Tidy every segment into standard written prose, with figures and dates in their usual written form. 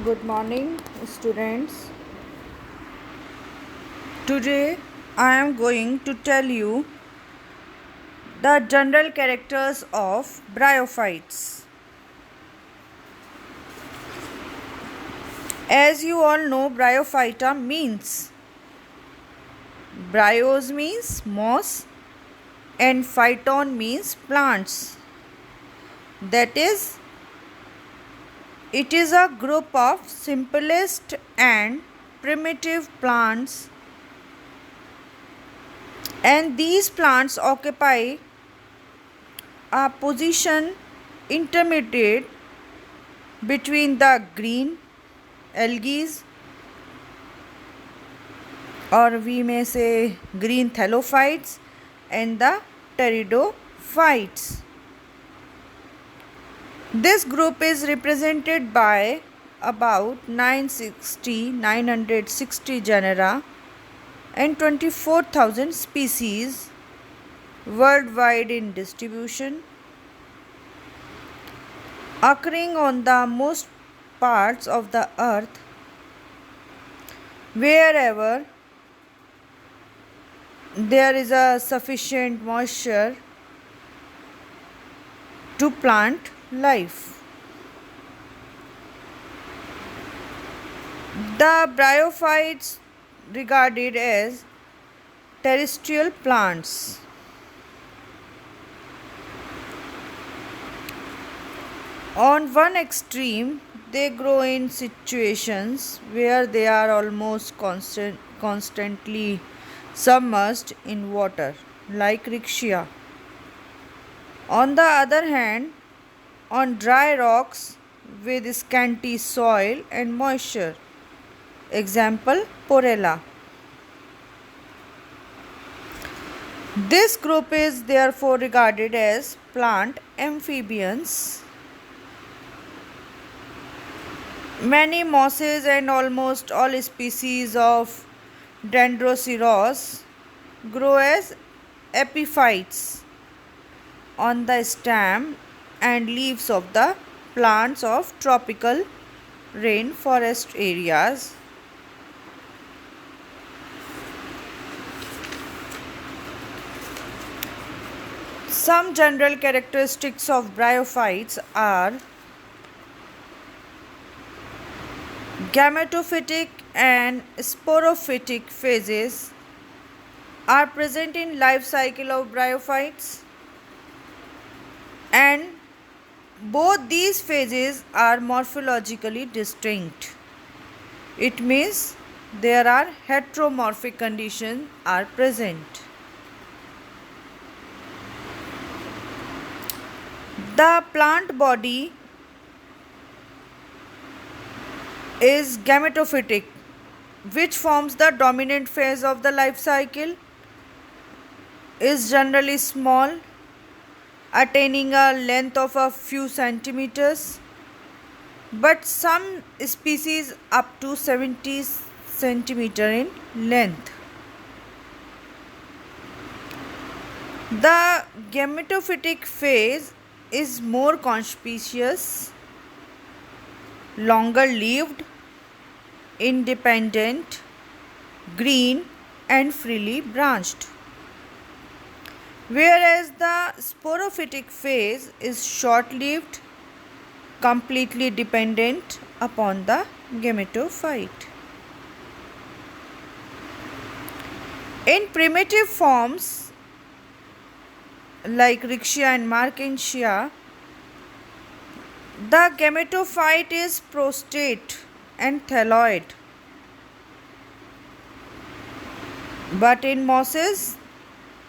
Good morning, students. Today I am going to tell you the general characters of bryophytes. As you all know, bryophyta means bryos means moss and phyton means plants. That is, it is a group of simplest and primitive plants, and these plants occupy a position intermediate between the green algae, or we may say green thallophytes, and the pteridophytes. This group is represented by about 960 genera and 24,000 species worldwide in distribution, occurring on the most parts of the earth wherever there is a sufficient moisture to plant life. The bryophytes regarded as terrestrial plants. On one extreme, they grow in situations where they are almost constantly submerged in water, like Rhizoids. On the other hand, on dry rocks with scanty soil and moisture, example Porella. This group is therefore regarded as plant amphibians. Many mosses and almost all species of dendroceros grow as epiphytes on the stem and leaves of the plants of tropical rainforest areas. Some general characteristics of bryophytes are gametophytic and sporophytic phases are present in life cycle of bryophytes, and both these phases are morphologically distinct. It means there are heteromorphic conditions are present. The plant body is gametophytic, which forms the dominant phase of the life cycle, is generally small, attaining a length of a few centimeters, but some species up to 70 centimeter in length. The gametophytic phase is more conspicuous, longer lived, independent, green and freely branched, whereas the sporophytic phase is short-lived, completely dependent upon the gametophyte. In primitive forms like Rhizoids and Markensia, the gametophyte is prostrate and thalloid, but in mosses,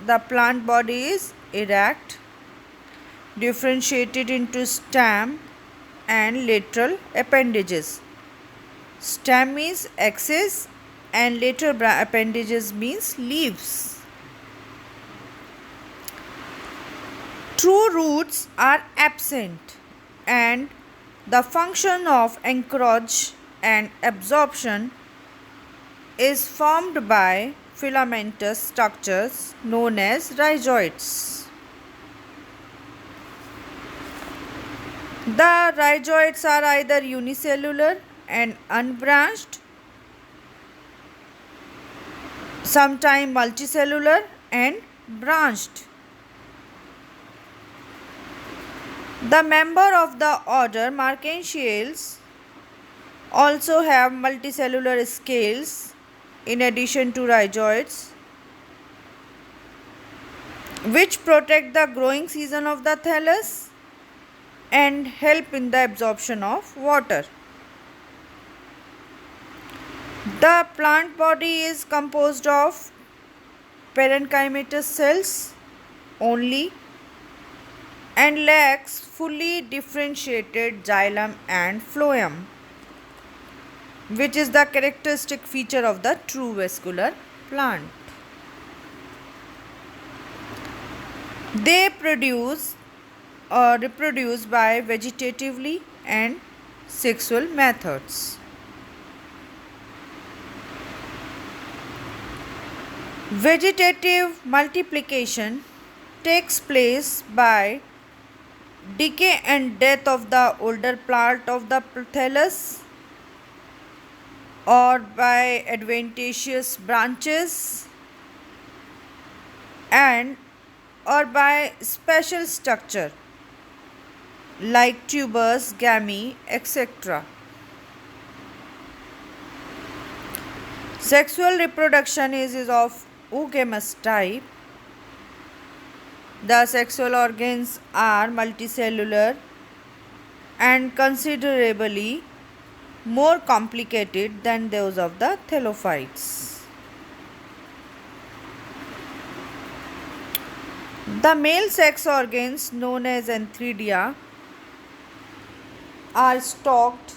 the plant body is erect, differentiated into stem and lateral appendages. Stem means axis and lateral appendages means leaves. True roots are absent, and the function of anchorage and absorption is formed by filamentous structures known as rhizoids. The rhizoids are either unicellular and unbranched, sometimes multicellular and branched. The member of the order Marcantiales also have multicellular scales in addition to rhizoids, which protect the growing season of the thallus and help in the absorption of water. The plant body is composed of parenchymatous cells only and lacks fully differentiated xylem and phloem, which is the characteristic feature of the true vascular plant. They produce or reproduce by vegetatively and sexual methods. Vegetative multiplication takes place by decay and death of the older part of the thallus or by adventitious branches and or by special structure like tubers, gamete, etc. Sexual reproduction is of oogamous type. The sexual organs are multicellular and considerably more complicated than those of the thallophytes. The male sex organs, known as antheridia, are stalked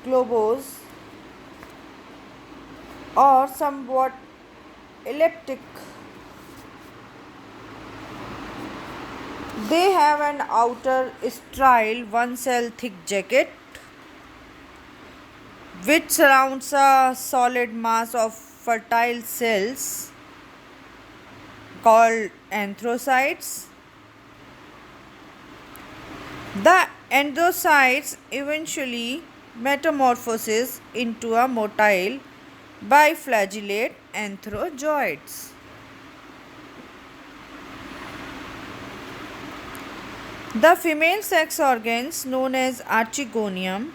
globose or somewhat elliptic. They have an outer sterile one-cell thick jacket which surrounds a solid mass of fertile cells called anthrocytes. The endocytes eventually metamorphoses into a motile biflagellate anthrozoids. The female sex organs, known as archegonium,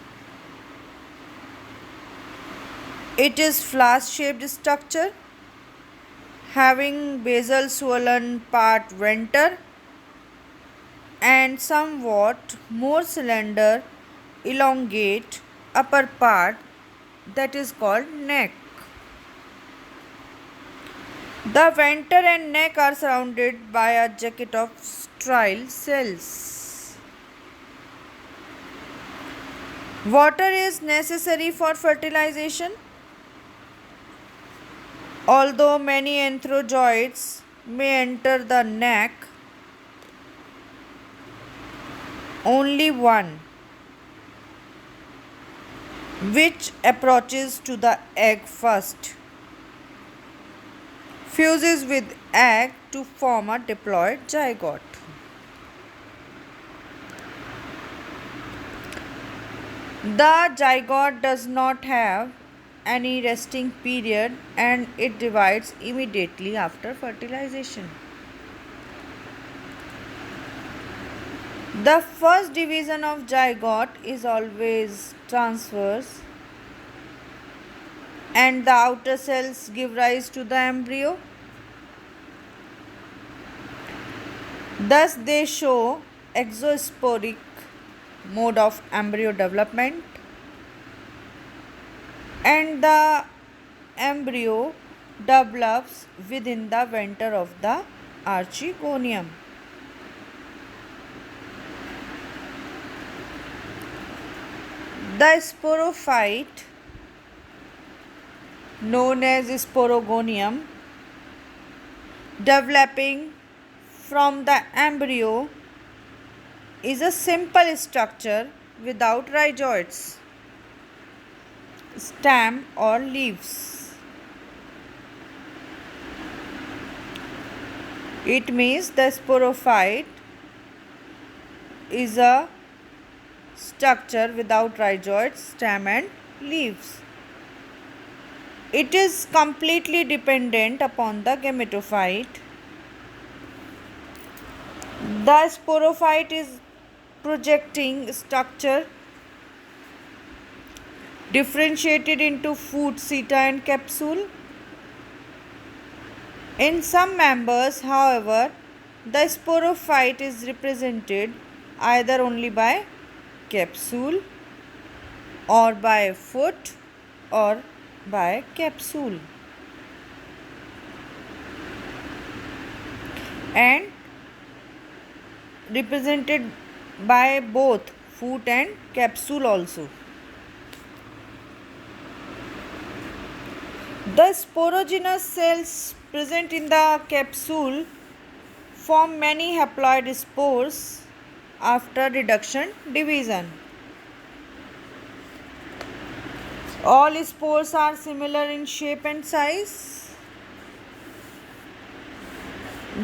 it is flask-shaped structure having basal swollen part venter and somewhat more slender elongate upper part that is called neck. The venter and neck are surrounded by a jacket of sterile cells. Water is necessary for fertilization. Although many anthrozoids may enter the neck, only one, which approaches to the egg first, fuses with egg to form a diploid zygote. The zygote does not have any resting period and it divides immediately after fertilization. The first division of zygote is always transverse and the outer cells give rise to the embryo. Thus they show exosporic mode of embryo development and the embryo develops within the venter of the archegonium. The sporophyte, known as Sporogonium, developing from the embryo, is a simple structure without rhizoids, stem or leaves. It means the sporophyte is a structure without rhizoids, stem and leaves. It is completely dependent upon the gametophyte. The sporophyte is projecting structure differentiated into food, seta and capsule. In some members, however, the sporophyte is represented either only by capsule or by foot or by capsule, and represented by both foot and capsule also. The sporogenous cells present in the capsule form many haploid spores after reduction division. All spores are similar in shape and size.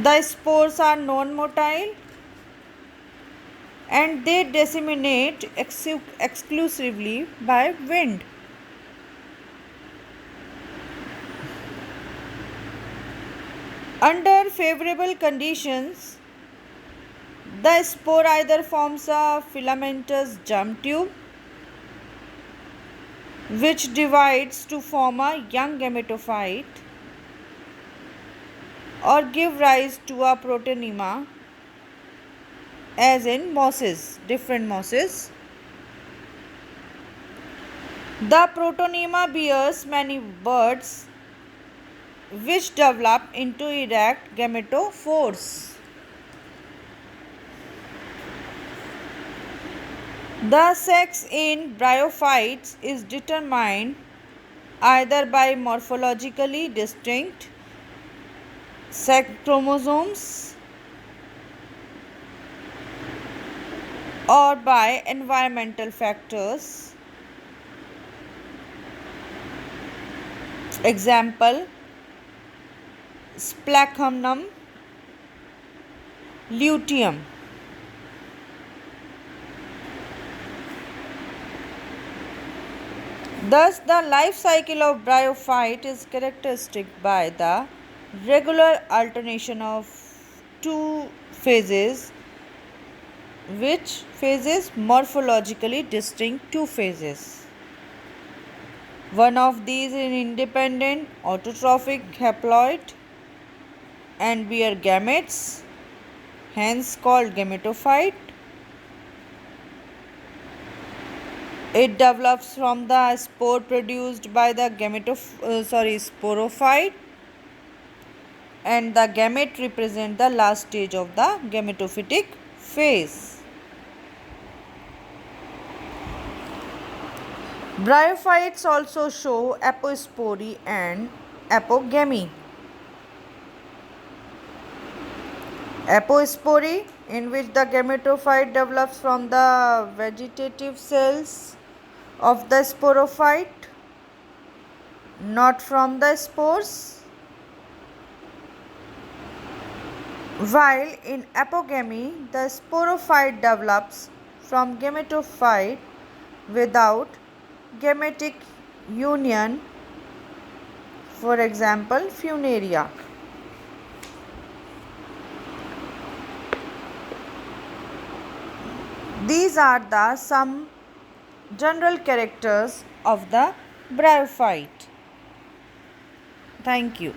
The spores are non-motile and they disseminate exclusively by wind. Under favorable conditions, the spore either forms a filamentous germ tube which divides to form a young gametophyte, or give rise to a protonema as in mosses, different mosses. The protonema bears many buds which develop into erect gametophores. The sex in bryophytes is determined either by morphologically distinct sex chromosomes or by environmental factors. Example: Sporogonium, luteum. Thus, the life cycle of bryophyte is characteristic by the regular alternation of two phases, which phases morphologically distinct two phases. One of these is independent autotrophic haploid and bear gametes, hence called gametophyte. It develops from the spore produced by the sporophyte, and the gamete represent the last stage of the gametophytic phase. Bryophytes also show apospory and apogamy. Apospory, in which the gametophyte develops from the vegetative cells of the sporophyte, not from the spores, while in apogamy the sporophyte develops from gametophyte without gametic union, for example funaria. These are the some general characters of the bryophyte. Thank you.